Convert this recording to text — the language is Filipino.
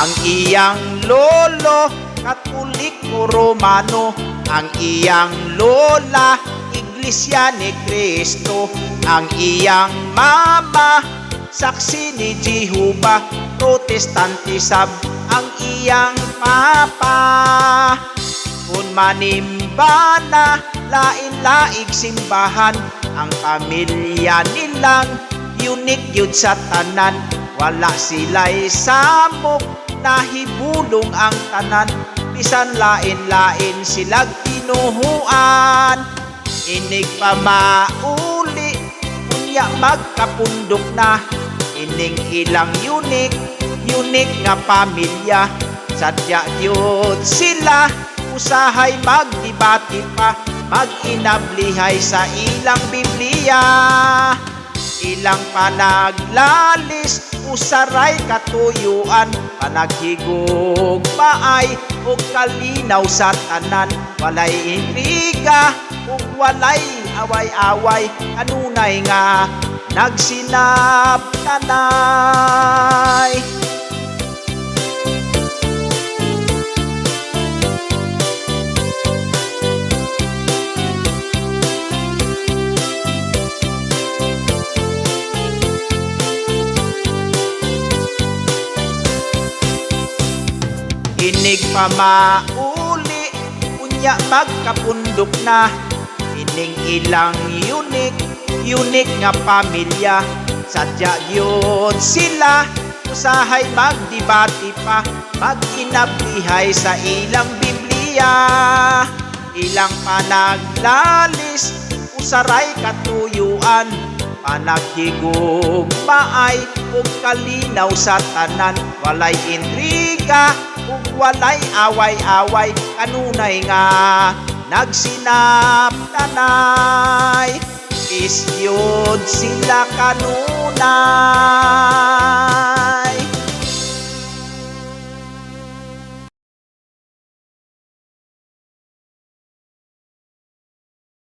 Ang iyang lolo, Katolik o Romano. Ang iyang lola, Iglesia ni Cristo. Ang iyang mama, saksi ni Jehovah, Protestante sab. Ang iyang papa, kung manimba na lain-laig simbahan. Ang pamilya nilang unique yun sa tanan. Wala sila'y samok, nahibulong ang tanan. Bisan lain-lain silag tinuhuan. Inig pa mauli, unya magkapundok na. Ining ilang unique nga pamilya. Sadya yun sila, usahay magdibati pa, mag-inablihay sa ilang Biblia. Ilang panaglalis, usaray katuyuan, panaghigog paay o kalinaw sa tanan. Walay intriga o walay away-away, kanunay nga nagsinabtanay. Inig pa mauli, unya magkapundok na. Ining ilang unique nga pamilya. Sadya yun sila, usahay magdibati pa, mag-inablihay sa ilang Biblia. Ilang panaglalis, usaray katuyuan, panaghigog paay o kalinaw sa tanan. Walay intriga ug walay away-away, kanunay nga nagsinabtanay. Is yun sila kanunay.